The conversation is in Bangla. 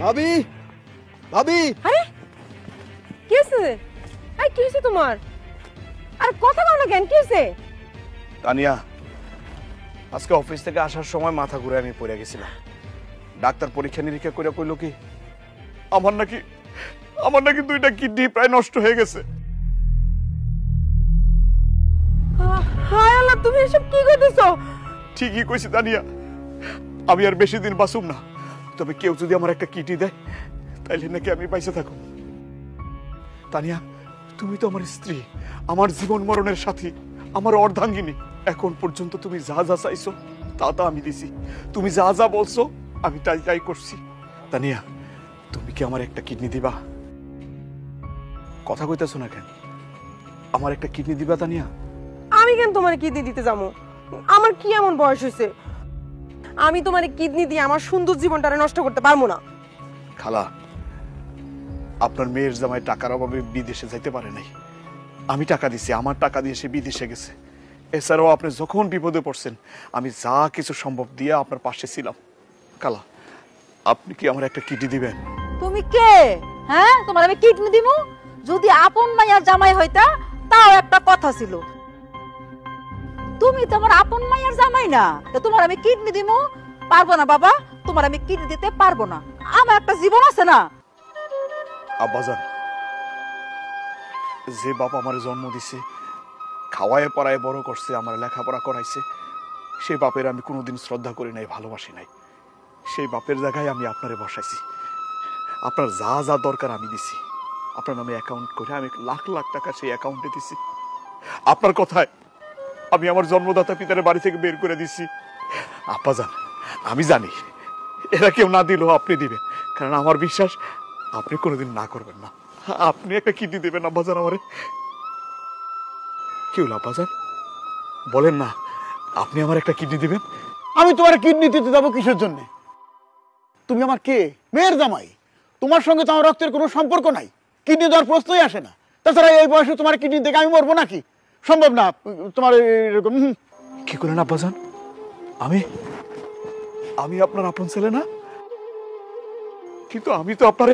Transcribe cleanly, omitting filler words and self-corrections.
ভাবি ভাবি আরে কি হয়েছে? আই কি হয়েছে তোমার? আর কথা বলো না কেন, কি হয়েছে? তানিয়া, আজকে অফিস থেকে আসার সময় মাথা ঘুরে আমি পড়ে গেছিলাম। ডাক্তার পরীক্ষা নিরীক্ষা করে কইল কি আমার নাকি 2টা কিডনি প্রায় নষ্ট হয়ে গেছে। হায় আল্লাহ, তুমি এসব কি কইতেছো? ঠিকই কইছি তানিয়া, আমি আর বেশি দিন বাঁচুম না। তবে কেউ যদি আমার একটা কিডনি দেয় তাইলে নাকি আমি বাইসে থাকুম। তানিয়া, তুমি তো আমার স্ত্রী, আমার জীবন মরণের সাথী, আমার অর্ধাঙ্গিনী। এখন পর্যন্ত তুমি যা যা চাইছো তা আমি দিছি। তুমি যা যা বলছো আমি তাই করছি। তানিয়া, তুমি কি আমার একটা কিডনি দিবা? কথা কইতেছো না কেন? আমার একটা কিডনি দিবা তানিয়া? আমি কেন তোমার কিডনি দিতে যাবো? আমার কি এমন বয়স হয়েছে আমি তোমার কিডনি দিয়ে আমার সুন্দর জীবনটা নষ্ট করতে পারবো না। খালা, আপনার মেয়ের জামাই টাকার অভাবে বিদেশে যাইতে পারে নাই। আমি টাকা দিছি, আমার টাকা দিয়ে সে বিদেশে গেছে। এছাড়াও আপনি যখন বিপদে পড়ছেন আমি যা কিছু সম্ভব দিয়ে আপনার পাশে ছিলাম। খালা, আপনি কি আমার একটা কিডনি দিবেন? তুমি কে? হ্যাঁ, তোমার আমি কিডনি দিমু? যদি আপন মাইয়ার জামাই হইতা তাও একটা কথা ছিল। তুমি তো আমার আপন মাইয়ার জামাই না, তো তোমার আমি কিডনি দিমু? পারবো না বাবা, তোমার আমি কিডনি দিতে পারবো না। আমার একটা জীবন আছে না। আব্বাজান, যে বাপ আমার জন্ম দিছে, খাওয়ায় পড়ায় বড় করছে, আমার লেখাপড়া করাইছে, সেই বাপের আমি কোনোদিন শ্রদ্ধা করি নাই, ভালোবাসি নাই। সেই বাপের জায়গায় আমি আপনারে বসাইছি। আপনার যা যা দরকার আমি দিছি। আপনার নামে অ্যাকাউন্ট করে আমি লাখ লাখ টাকা সেই অ্যাকাউন্টে দিছি। আপনার কথায় আমি আমার জন্মদাতা পিতার বাড়ি থেকে বের করে দিছি। আব্বাজান, আমি জানি এরা কেউ না দিলেও আপনি দিবেন, কারণ আমার বিশ্বাস আপনি কোনোদিন না করবেন না। আপনি একটা কিডনি দেবেন আব্বাজান আমারে। কি হলো আব্বাজান, বলেন না, আপনি আমার একটা কিডনি দিবেন? আমি তোমার কিডনি দিতে যাবো কিসের জন্য? তুমি আমার কে? মেয়ের জামাই। তোমার সঙ্গে তো আমার রক্তের কোনো সম্পর্ক নাই। কিডনি দেওয়ার প্রশ্নই আসে না। তাছাড়া এই বয়সে তোমার কিডনি দেখে আমি মরবো নাকি? সম্ভব না। তোমার এরকম কি করেন আব্বাজান? আমি আপনার আপন ছেলে না? কিন্তু আমি তো আপনার